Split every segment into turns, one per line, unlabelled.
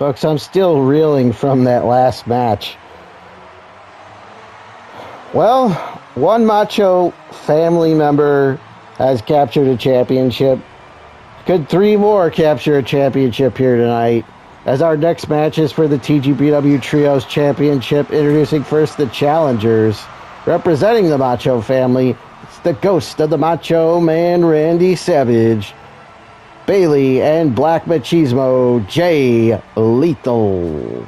Folks, I'm still reeling from that last match. Well, one Macho family member has captured a championship. Could 3 more capture a championship here tonight? As our next match is for the TGPW Trios Championship, introducing first the challengers. Representing the Macho family, it's the ghost of the Macho Man, Randy Savage, Bayley, and Black Machismo, Jay Lethal.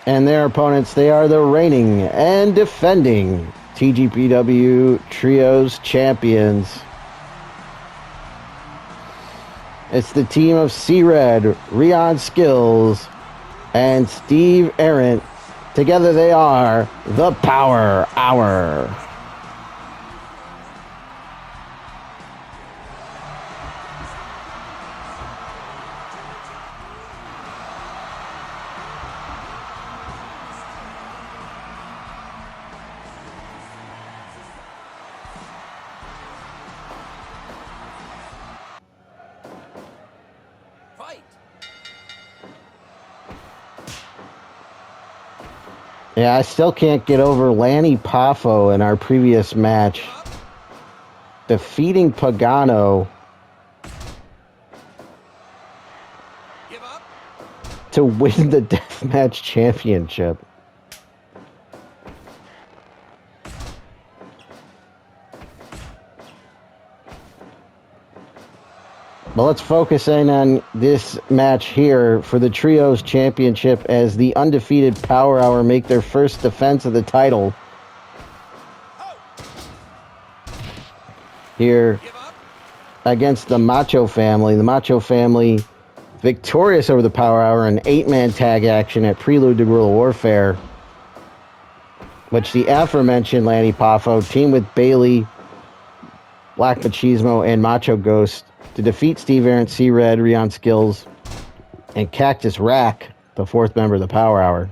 And their opponents, they are the reigning and defending TGPW Trios champions. It's the team of C-Red, Rion Skillz, and Steve Ahrendt. Together they are the Power Hour. Yeah, I still can't get over Lanny Poffo in our previous match defeating Pagano to win the Deathmatch Championship. But let's focus in on this match here for the Trios Championship as the undefeated Power Hour make their first defense of the title here against the Macho family. The Macho family victorious over the Power Hour in 8-man tag action at Prelude to Guerrilla Warfare, which the aforementioned Lanny Poffo teamed with Bayley, Black Machismo, and Macho Ghost to defeat Steve Ahrendt, C-Red, Rion Skillz, and Cactus Rack, the 4th member of the Power Hour.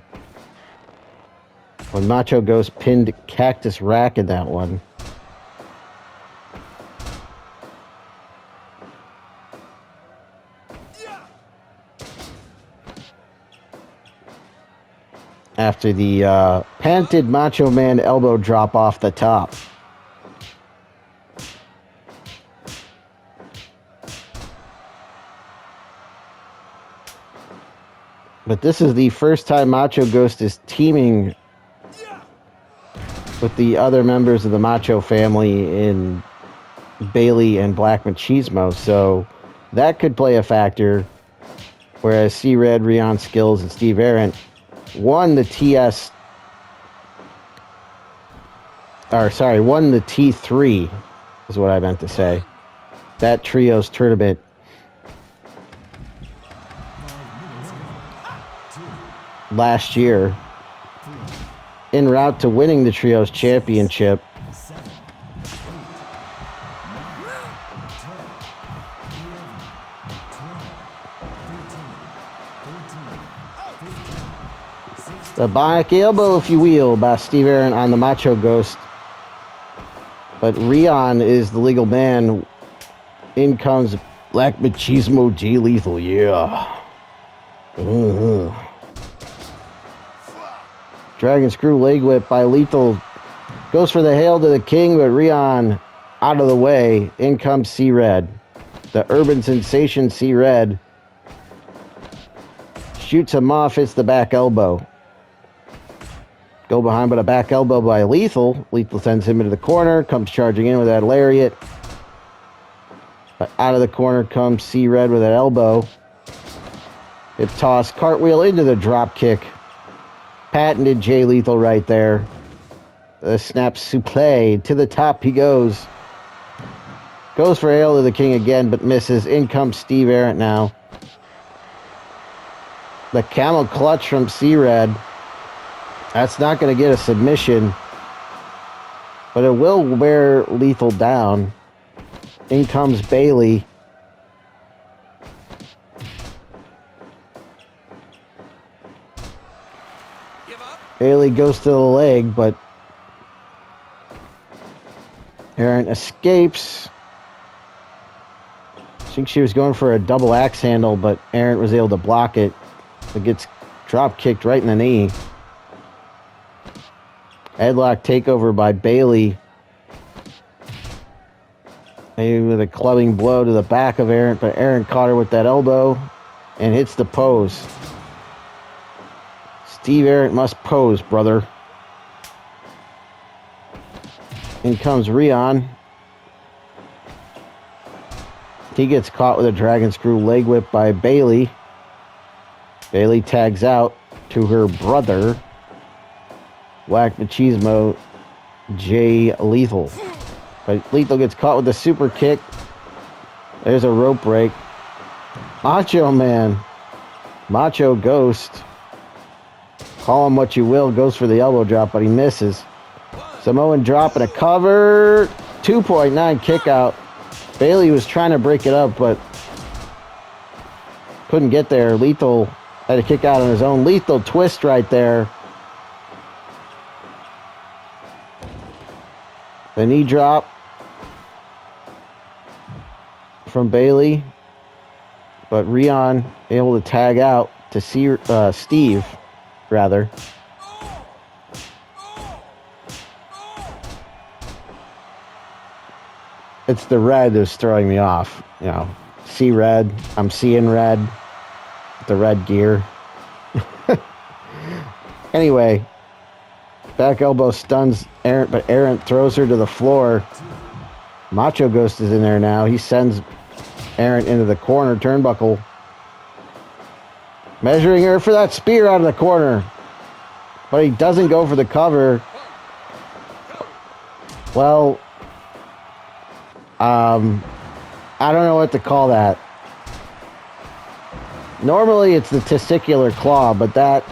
When Macho Ghost pinned Cactus Rack in that one. After the patented Macho Man elbow drop off the top. But this is the first time Macho Ghost is teaming with the other members of the Macho family in Bayley and Black Machismo, so that could play a factor. Whereas C-Red, Rion Skillz, and Steve Ahrendt won the won the T3 is what I meant to say. That Trios tournament last year, en route to winning the Trios Championship. The bionic elbow, if you will, by Steve Ahrendt on the Macho Ghost. But Rion is the legal man. In comes Black Machismo, Jay Lethal, yeah. Dragon Screw leg whip by Lethal. Goes for the hail to the king, but Rion out of the way. In comes C-Red. The urban sensation C-Red. Shoots him off, hits the back elbow. Go behind, but a back elbow by Lethal. Lethal sends him into the corner. Comes charging in with that lariat. But out of the corner comes C-Red with that elbow. Hip toss, cartwheel into the drop kick. Patented Jay Lethal right there. The snap suplex. To the top he goes. Goes for hail to the king again, but misses. In comes Steve Ahrendt now. The camel clutch from C-Red. That's not going to get a submission, but it will wear Lethal down. In comes Bayley. Bayley goes to the leg, but Ahrendt escapes. I think she was going for a double axe handle, but Ahrendt was able to block it. It gets drop kicked right in the knee. Headlock takeover by Bayley. Maybe with a clubbing blow to the back of Ahrendt, but Ahrendt caught her with that elbow and hits the pose. Steve Ahrendt must pose, brother. In comes Rion. He gets caught with a dragon screw leg whip by Bayley. Bayley tags out to her brother, Black Machismo, Jay Lethal. But Lethal gets caught with a super kick. There's a rope break. Macho Man. Macho Ghost. Call him what you will. Goes for the elbow drop, but he misses. Samoan drop and a cover. 2.9 kick out. Bayley was trying to break it up, but couldn't get there. Lethal had to kick out on his own. Lethal twist right there. The knee drop from Bayley, but Rion able to tag out to see Steve, rather. It's the red that's throwing me off. You know, see red. I'm seeing red. The red gear. Anyway, back elbow stuns Ahrendt, but Ahrendt throws her to the floor. Macho Ghost is in there now. He sends Ahrendt into the corner turnbuckle. Measuring her for that spear out of the corner. But he doesn't go for the cover. Well, I don't know what to call that. Normally it's the testicular claw, but that,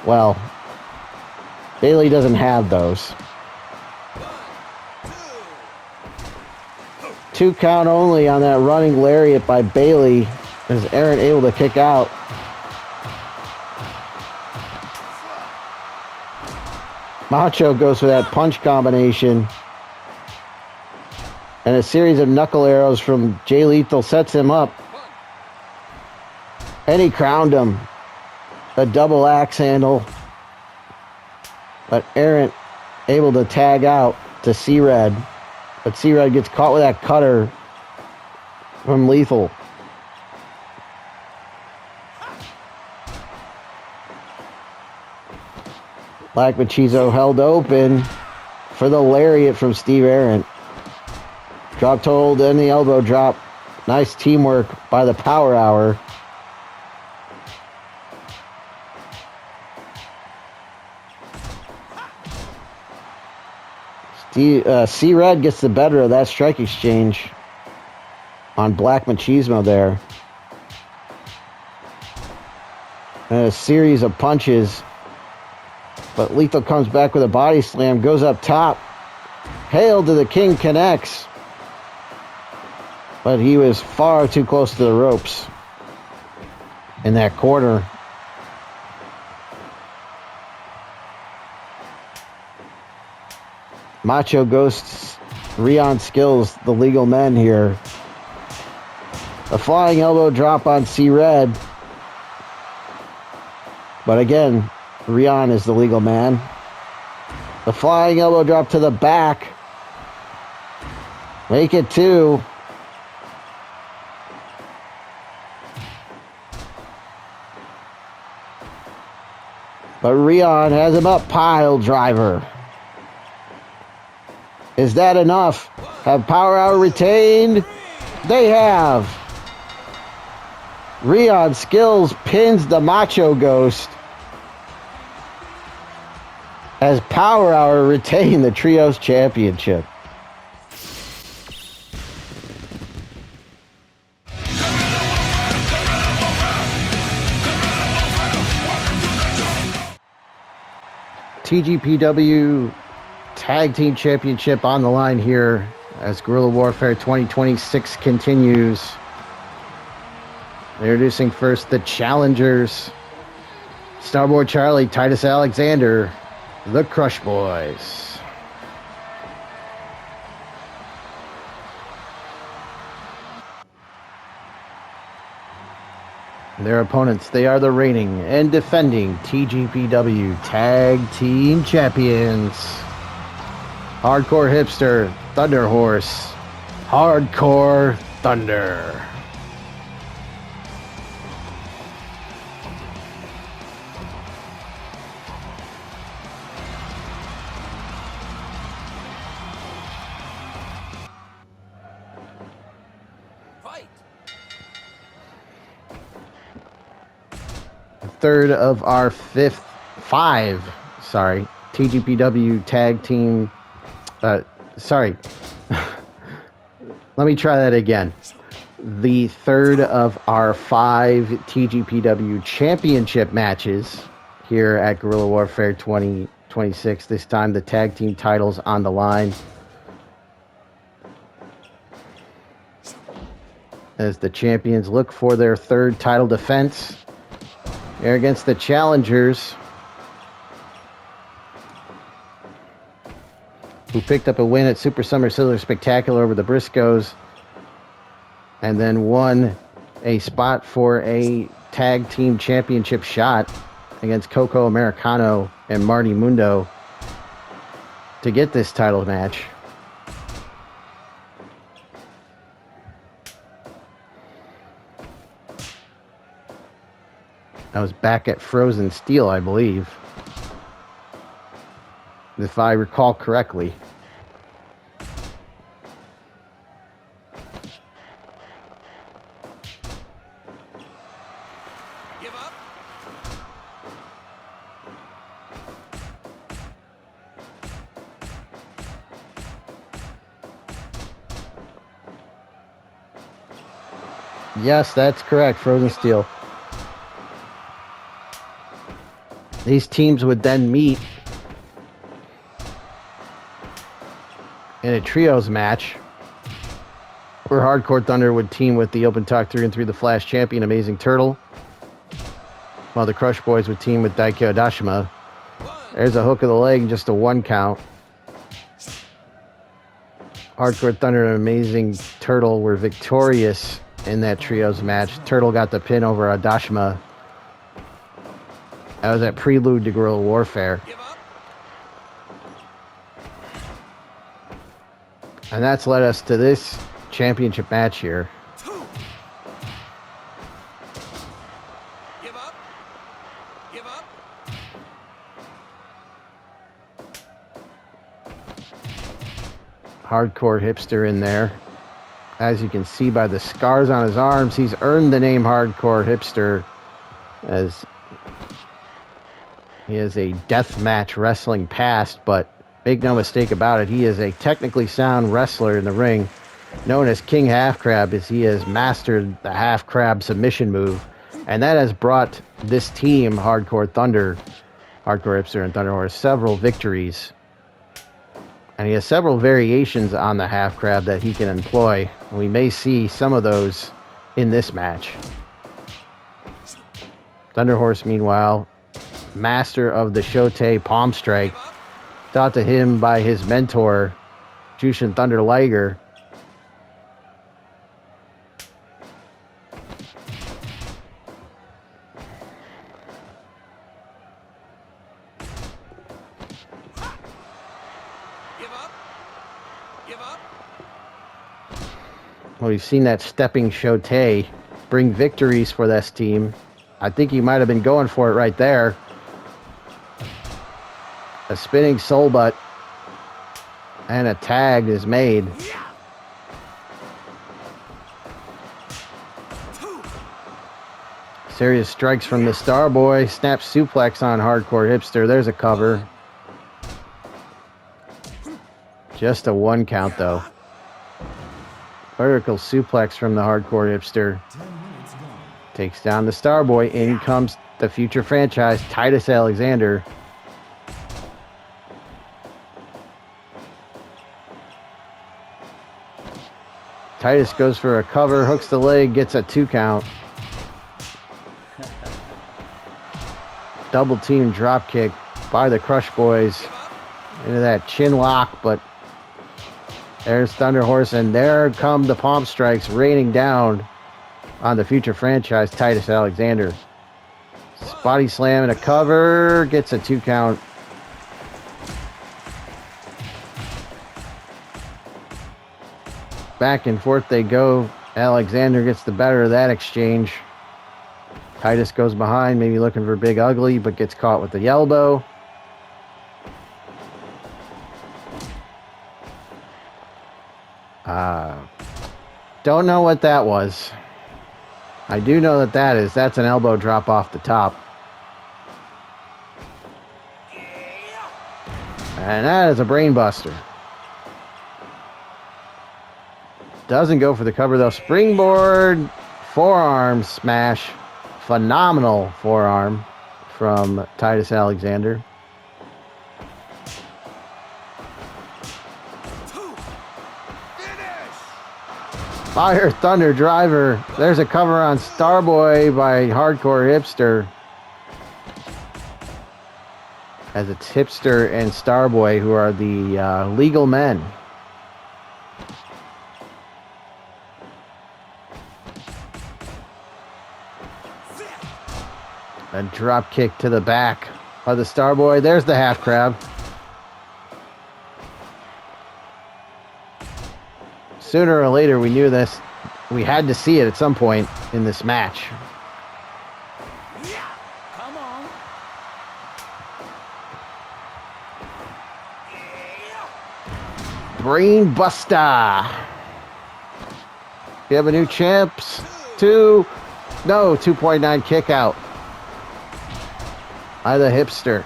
well, Bayley doesn't have those. 2 count only on that running lariat by Bayley. Is Ahrendt able to kick out? Macho goes for that punch combination. And a series of knuckle arrows from Jay Lethal sets him up. And he crowned him. A double axe handle. But Ahrendt able to tag out to C-Red. But C-Red gets caught with that cutter from Lethal. Black Machismo held open for the lariat from Steve Ahrendt. Drop hold and the elbow drop. Nice teamwork by the Power Hour. C-Red gets the better of that strike exchange on Black Machismo there. And a series of punches. But Lethal comes back with a body slam, goes up top. Hail to the King connects. But he was far too close to the ropes in that corner. Macho Ghosts, Rion Skillz, the legal men here. A flying elbow drop on C-Red. But again, Rion is the legal man. The flying elbow drop to the back. Make it 2. But Rion has him up. Pile driver. Is that enough? Have Power Hour retained? They have. Rion Skillz pins the Macho Ghost. As Power Hour retain the Trios Championship. TGPW Tag Team Championship on the line here as Guerrilla Warfare 2026 continues. Introducing first the challengers. Starboy Charlie, Titus Alexander, the Crush Boys. Their opponents, they are the reigning and defending TGPW Tag Team Champions. Hardcore Hipster, Thunderhorse, Hardcore Thunder. Third of our five TGPW tag team. Let me try that again. The third of our 5 TGPW championship matches here at Guerrilla Warfare 2026. This time the tag team titles on the line. As the champions look for their third title defense. They're against the challengers, who picked up a win at Super Summer Sizzler Spectacular over the Briscoes, and then won a spot for a tag team championship shot against Coco Americano and Marty Mundo to get this title match. I was back at Frozen Steel, I believe, if I recall correctly.
Give up.
Yes, that's correct, Frozen Steel. These teams would then meet in a trios match where Hardcore Thunder would team with the Open Talk 3-3 The Flash champion Amazing Turtle, while the Crush Boys would team with Daikyo Dashima. There's a hook of the leg, just a 1 count. Hardcore Thunder and Amazing Turtle were victorious in that trios match. Turtle got the pin over Dashima. That was that prelude to Guerrilla Warfare. And that's led us to this championship match here.
Give up. Give up.
Hardcore Hipster in there. As you can see by the scars on his arms, he's earned the name Hardcore Hipster, as he has a deathmatch wrestling past, but make no mistake about it, he is a technically sound wrestler in the ring, known as King Half Crab, as he has mastered the Half Crab submission move, and that has brought this team, Hardcore Thunder, Hardcore Hipster and Thunderhorse, several victories. And he has several variations on the Half Crab that he can employ. We may see some of those in this match. Thunderhorse, meanwhile, master of the Shote Palm Strike, taught to him by his mentor, Jushin Thunder Liger.
Give up. Give up.
Well, we've seen that stepping Shote bring victories for this team. I think he might have been going for it right there. A spinning soul butt and a tag is made. Serious strikes from the Starboy. Snap suplex on Hardcore Hipster. There's a cover. Just a 1 count though. Vertical suplex from the Hardcore Hipster. Takes down the Starboy. In comes the future franchise, Titus Alexander. Titus goes for a cover, hooks the leg, gets a 2 count. double team drop kick by the Crush Boys into that chin lock, but there's Thunderhorse, and there come the palm strikes raining down on the future franchise, Titus Alexander. Body slam and a cover, gets a 2 count. Back and forth they go. Alexander gets the better of that exchange. Titus goes behind, maybe looking for Big Ugly, but gets caught with the elbow. Don't know what that was. I do know that's an elbow drop off the top. And that is a brain buster. Doesn't go for the cover though. Springboard, forearm smash. Phenomenal forearm from Titus Alexander. Fire Thunder Driver. There's a cover on Starboy by Hardcore Hipster. As it's Hipster and Starboy who are the legal men. A drop kick to the back of the Starboy. There's the half crab. Sooner or later, we knew this. We had to see it at some point in this match.
Yeah, come on.
Brain Buster. We have a new champs. 2.9 kick out by the Hipster.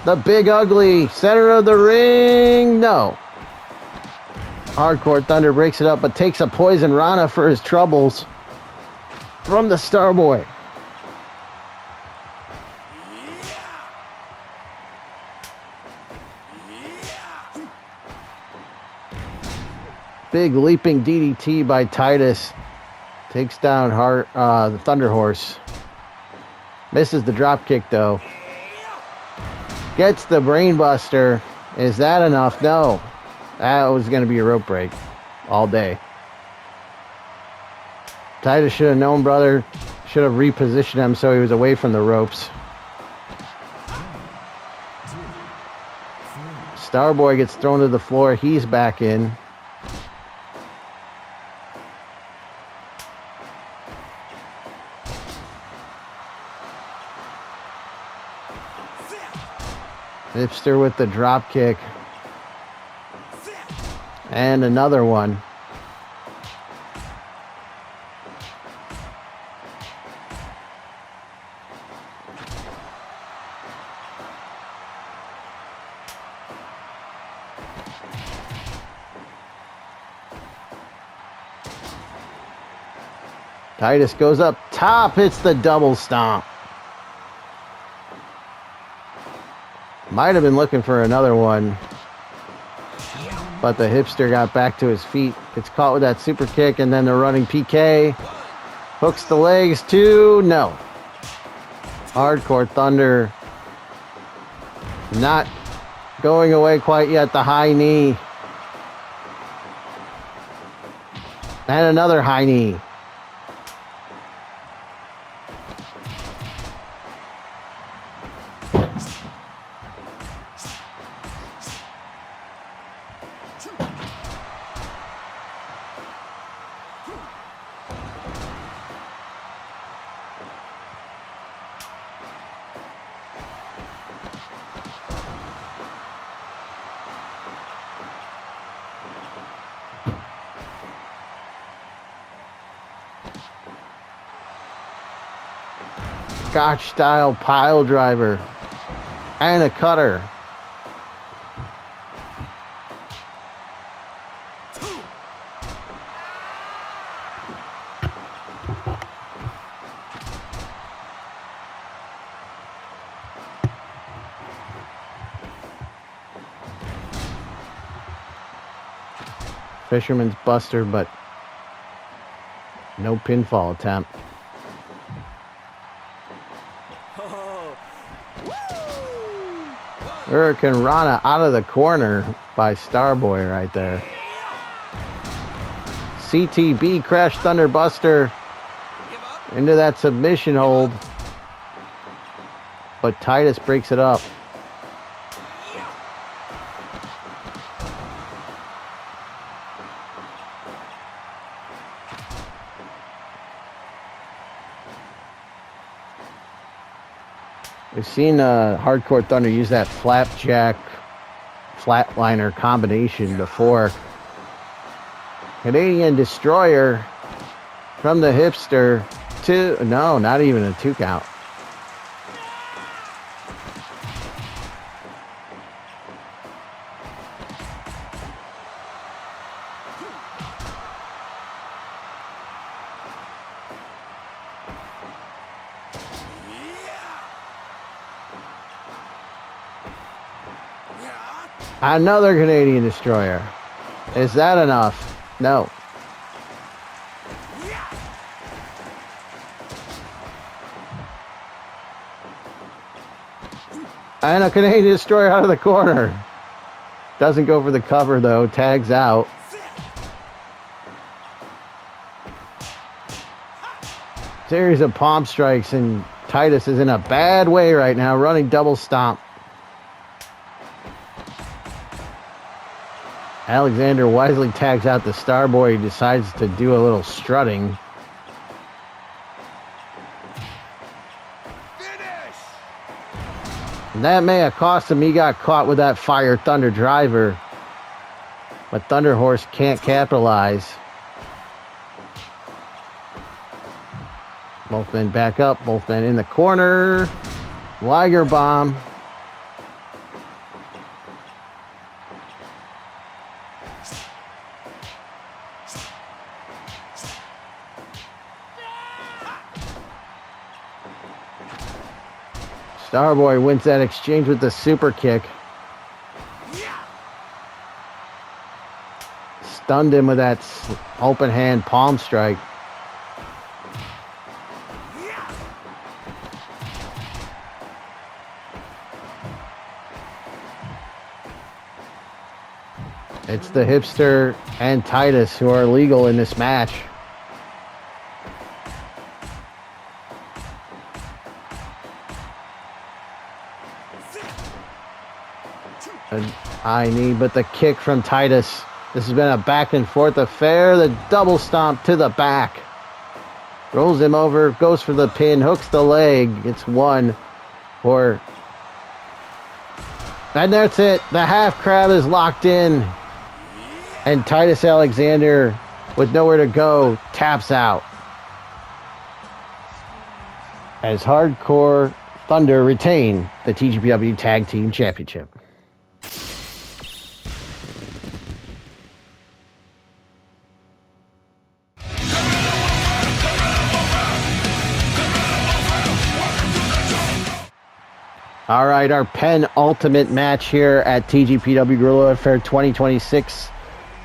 The Big Ugly, center of the ring. No. Hardcore Thunder breaks it up, but takes a Poison Rana for his troubles from the Starboy. Big leaping DDT by Titus. Takes down the Thunderhorse. Misses the drop kick though. Gets the brainbuster. Is that enough? No. That was going to be a rope break all day. Titus should have known, brother. Should have repositioned him so he was away from the ropes. Starboy gets thrown to the floor. He's back in. Hipster with the drop kick. And another one. Titus goes up top, hits the double stomp. Might have been looking for another one, but the Hipster got back to his feet. Gets caught with that super kick and then the running PK. Hooks the legs too. No. Hardcore Thunder not going away quite yet. The high knee. And another high knee. Scotch style pile driver and a cutter. Fisherman's Buster, but No pinfall attempt.
Oh.
Hurricane Rana out of the corner by Starboy right there. CTB Crash Thunderbuster into that submission hold. But Titus breaks it up. We've seen Hardcore Thunder use that flapjack flatliner combination before. Canadian Destroyer from the Hipster to, no, not even a 2 count. Another Canadian Destroyer. Is that enough? No. And a Canadian Destroyer out of the corner. Doesn't go for the cover though. Tags out. Series of palm strikes, and Titus is in a bad way right now, running double stomp. Alexander wisely tags out the Starboy. He decides to do a little strutting.
Finish.
And that may have cost him. He got caught with that Fire Thunder driver. But Thunderhorse can't capitalize. Both men back up. Both men in the corner. Liger bomb. Starboy wins that exchange with the super kick. Stunned him with that open hand palm strike. It's the Hipster and Titus who are legal in this match. An high knee, but the kick from Titus. This has been a back and forth affair. The double stomp to the back. Rolls him over, goes for the pin, hooks the leg. It's one for... And that's it. The half crab is locked in. And Titus Alexander, with nowhere to go, taps out. As Hardcore Thunder retain the TGPW Tag Team Championship. All right, our penultimate match here at TGPW Guerrilla Affair 2026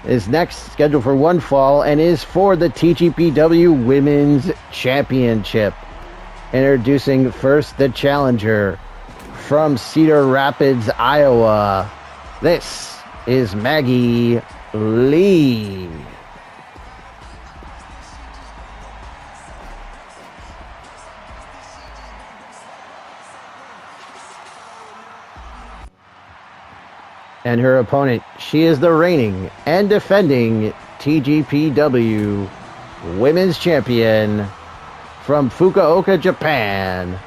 is next, scheduled for one fall, and is for the TGPW Women's Championship. Introducing first the challenger from Cedar Rapids, Iowa. This is Maggie Lee. And her opponent, she is the reigning and defending TGPW Women's Champion from Fukuoka, Japan.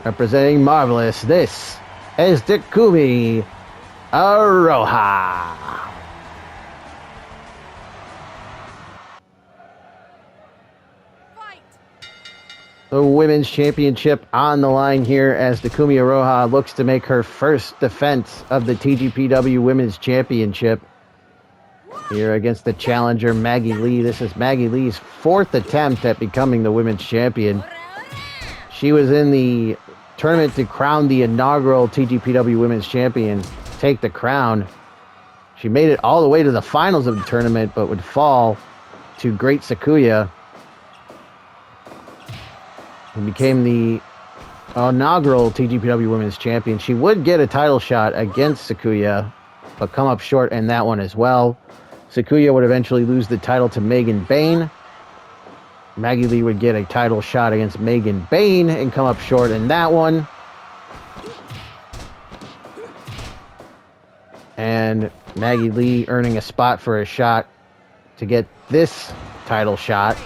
Representing Marvelous, this is Takumi Iroha. The Women's Championship on the line here as Takumi Iroha looks to make her first defense of the TGPW Women's Championship here against the challenger Maggie Lee. This is Maggie Lee's fourth attempt at becoming the Women's Champion. She was in the tournament to crown the inaugural TGPW Women's Champion, take the crown. She made it all the way to the finals of the tournament, but would fall to Great Sakuya who became the inaugural TGPW Women's Champion. She would get a title shot against Sakuya, but come up short in that one as well. Sakuya would eventually lose the title to Megan Bayne. Maggie Lee would get a title shot against Megan Bayne and come up short in that one. And Maggie Lee earning a spot for a shot to get this title shot.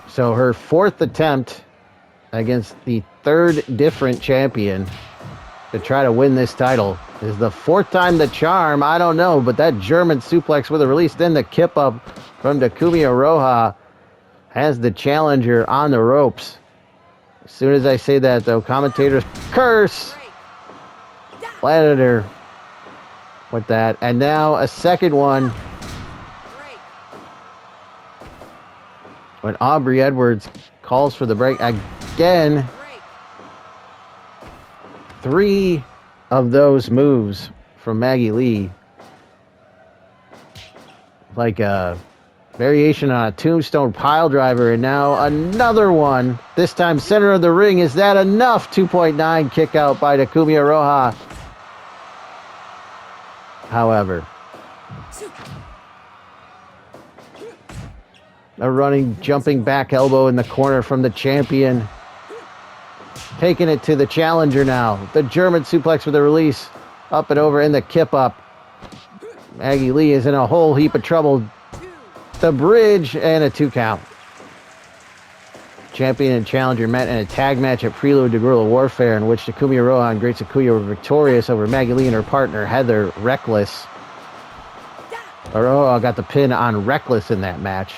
So her fourth attempt against the third different champion to try to win this title. Is the fourth time the charm? I don't know, but that German suplex with a release, then the kip up from Takumi Iroha has the challenger on the ropes. As soon as I say that, though, commentators curse. Landed her with that. And now a second one. When Aubrey Edwards calls for the break again. 3 of those moves from Maggie Lee. Like a variation on a tombstone pile driver. And now another one. This time center of the ring. Is that enough? 2.9 kick out by Takumi Iroha. However, a running, jumping back elbow in the corner from the champion. Taking it to the challenger now. The German suplex with the release. Up and over in the kip up. Maggie Lee is in a whole heap of trouble. The bridge and a 2 count. Champion and challenger met in a tag match at Prelude to Guerrilla Warfare, in which Takumi Iroha and Great Sakuya were victorious over Maggie Lee and her partner Heather Reckless. Iroha got the pin on Reckless in that match.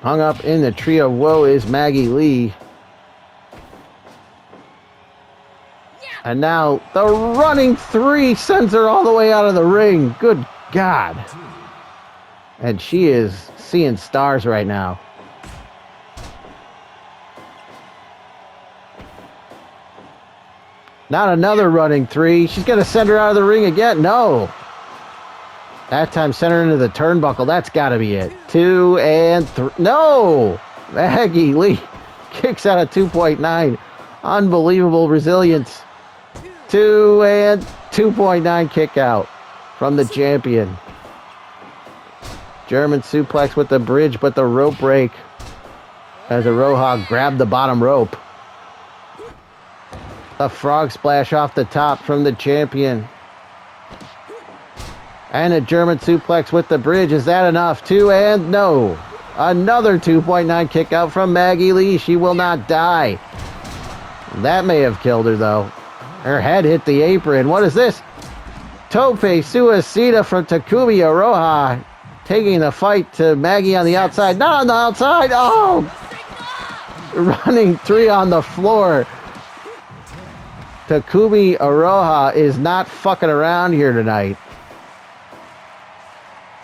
Hung up in the tree of woe is Maggie Lee. And now the running 3 sends her all the way out of the ring. Good God. And she is seeing stars right now. Not another running 3. She's going to send her out of the ring again. No. That time sent her into the turnbuckle. That's got to be it. 2 and 3. No! Maggie Lee kicks out of 2.9. Unbelievable resilience. 2 and 2.9 kick out from the champion. German suplex with the bridge, but the rope break as Iroha grabbed the bottom rope. A frog splash off the top from the champion. And a German suplex with the bridge. Is that enough? 2 and no. Another 2.9 kick out from Maggie Lee. She will not die. That may have killed her, though. Her head hit the apron. What is this? Tope Suicida from Takumi Iroha. Taking the fight to Maggie on the outside. Not on the outside. Oh! Running 3 on the floor. Takumi Iroha is not fucking around here tonight.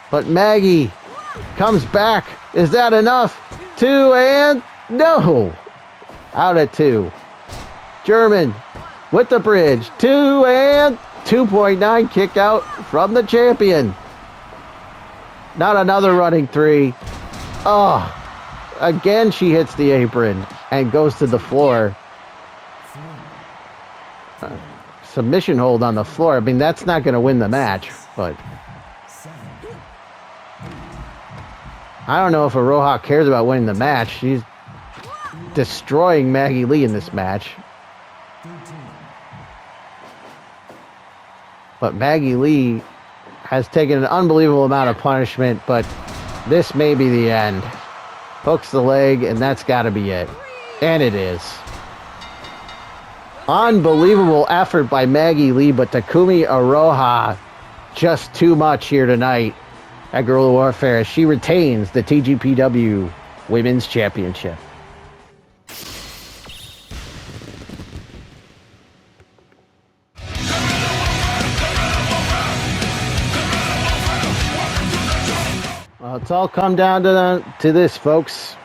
But Maggie comes back. Is that enough? 2 and no. Out at 2. German with the bridge. 2 and 2.9 kick out from the champion. Not another running 3. Oh, again she hits the apron and goes to the floor. Submission hold on the floor. I mean, that's not going to win the match, but I don't know if Iroha cares about winning the match. She's destroying Maggie Lee in this match. But Maggie Lee has taken an unbelievable amount of punishment, but this may be the end. Hooks the leg, and that's got to be it. And it is. Unbelievable effort by Maggie Lee, but Takumi Iroha just too much here tonight at Guerrilla Warfare as she retains the TGPW Women's Championship. Well, it's all come down to this, folks.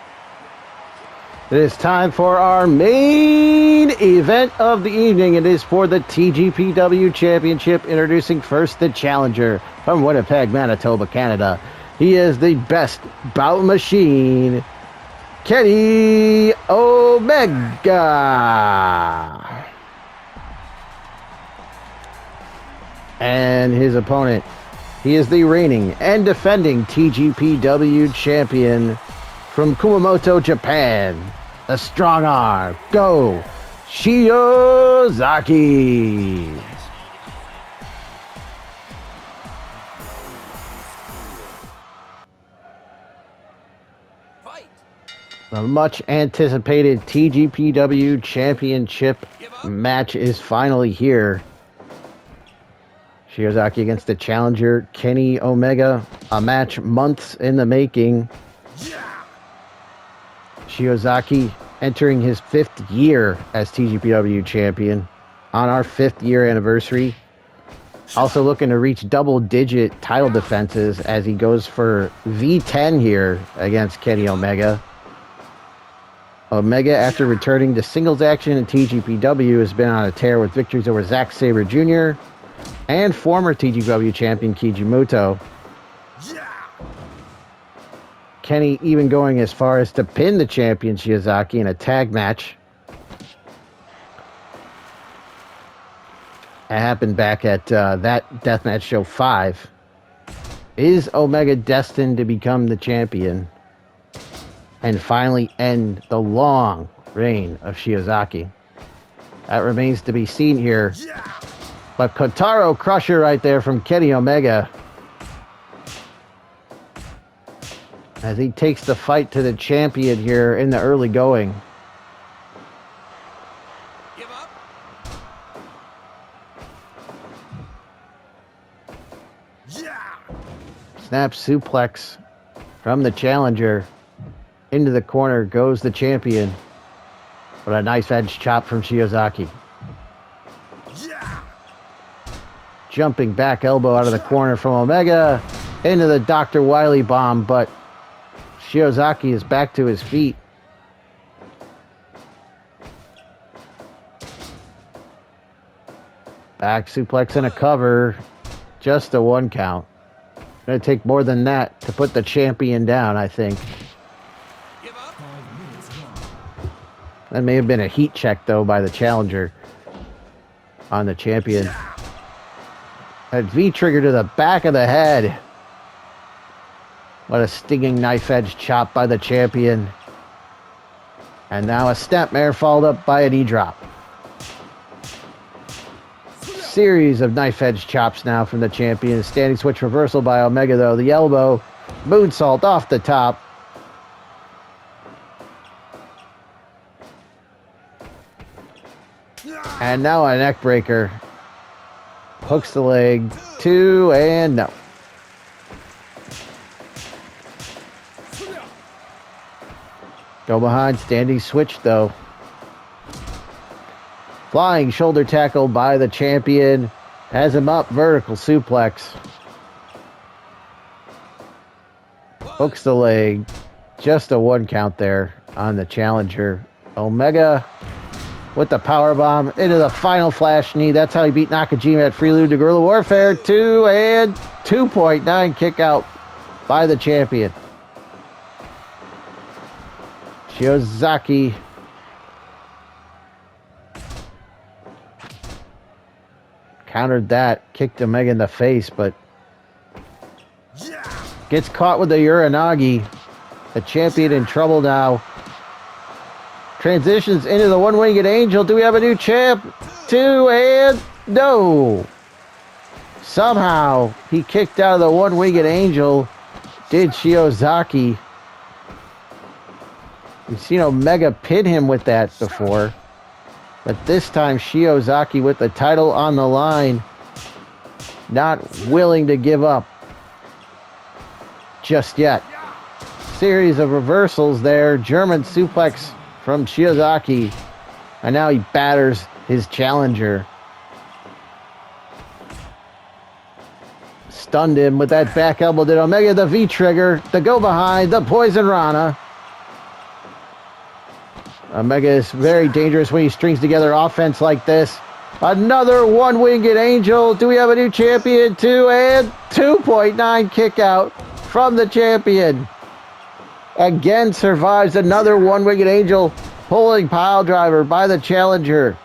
It is time for our main event of the evening. It is for the TGPW Championship. Introducing first the challenger from Winnipeg, Manitoba, Canada. He is the best bout machine, Kenny Omega. And his opponent, he is the reigning and defending TGPW champion from Kumamoto, Japan, the strong arm, Go Shiozaki. The much anticipated TGPW championship match is finally here. Shiozaki against the challenger, Kenny Omega. A match months in the making. Shiozaki entering his 5th year as TGPW champion on our 5th year anniversary. Also looking to reach double-digit title defenses as he goes for V10 here against Kenny Omega. Omega, after returning to singles action in TGPW, has been on a tear with victories over Zack Sabre Jr. and former TGPW champion Kijimoto. Kenny even going as far as to pin the champion Shiozaki in a tag match. It happened back at that Deathmatch Show 5. Is Omega destined to become the champion and finally end the long reign of Shiozaki? That remains to be seen here. But Kotaro Crusher right there from Kenny Omega as he takes the fight to the champion here in the early going.
Give up.
Snap suplex from the challenger. Into the corner goes the champion. But a nice edge chop from Shiozaki. Jumping back elbow out of the corner from Omega. Into the Dr. Wily bomb, but Shiozaki is back to his feet. Back suplex and a cover. Just a 1 count. Gonna take more than that to put the champion down, I think. That may have been a heat check, though, by the challenger on the champion. A V-trigger to the back of the head. What a stinging knife edge chop by the champion. And now a snapmare followed up by a knee drop. Series of knife edge chops now from the champion. Standing switch reversal by Omega, though. The elbow. Moonsault off the top. And now a neck breaker. Hooks the leg. 2 and no. Go behind, standing switch though. Flying shoulder tackle by the champion. Has him up, vertical suplex. Hooks the leg. Just a 1 count there on the challenger. Omega with the powerbomb into the final flash knee. That's how he beat Nakajima at Prelude to Guerrilla Warfare. 2 and 2.9 kick out by the champion. Shiozaki countered that, kicked Omega in the face, but gets caught with the Uranagi. The champion in trouble now. Transitions into the one-winged angel. Do we have a new champ? 2 and no. Somehow he kicked out of the one-winged angel. Did Shiozaki. We've seen Omega pin him with that before. But this time Shiozaki with the title on the line. Not willing to give up just yet. Series of reversals there. German suplex from Shiozaki. And now he batters his challenger. stunned him with that back elbow. Did Omega the V-trigger, the go behind, the poison rana. Omega is very dangerous when he strings together offense like this. Another one-winged angel. Do we have a new champion too? And 2.9 kick out from the champion. Again survives another one-winged angel. Pulling pile driver by the challenger.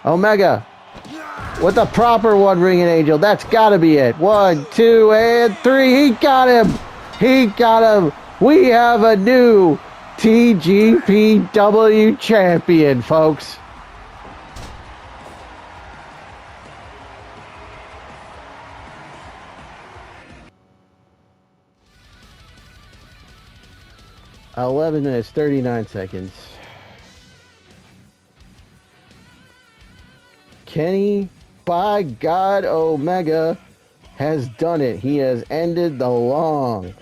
Omega with a proper one-winged angel. That's got to be it. 1, 2, and 3. He got him. He got him. We have a new TGPW champion, folks. $11 minutes, 39 seconds. Kenny, by God, Omega has done it. He has ended the long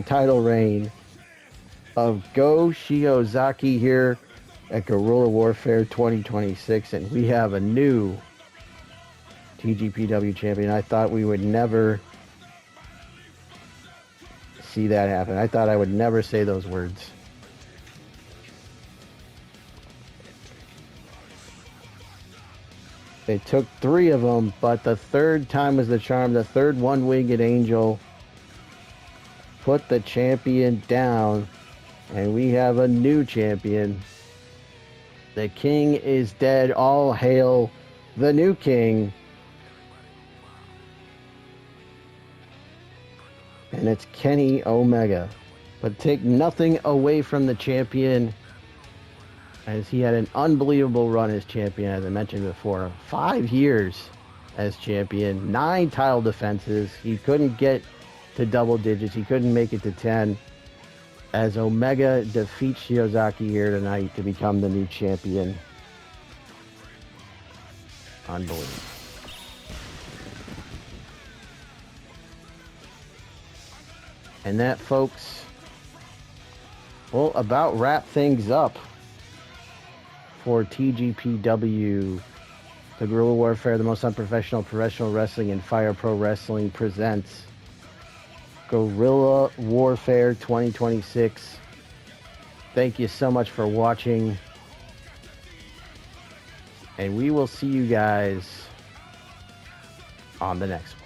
title reign of Go Shiozaki here at Guerrilla Warfare 2026, and we have a new TGPW champion. I thought we would never see that happen. I thought I would never say those words. It took 3 of them, but the third time was the charm. The third one-winged angel put the champion down, and we have a new champion. The king is dead. All hail the new king. And it's Kenny Omega. But take nothing away from the champion, as he had an unbelievable run as champion, as I mentioned before. 5 years as champion, 9 title defenses. He couldn't get to double digits. He couldn't make it to 10. As Omega defeats Shiozaki here tonight to become the new champion. Unbelievable. And that, folks, will about wrap things up for TGPW, the Guerrilla Warfare, the most unprofessional professional wrestling and Fire Pro Wrestling presents Guerrilla Warfare 2026. Thank you so much for watching, and we will see you guys on the next one.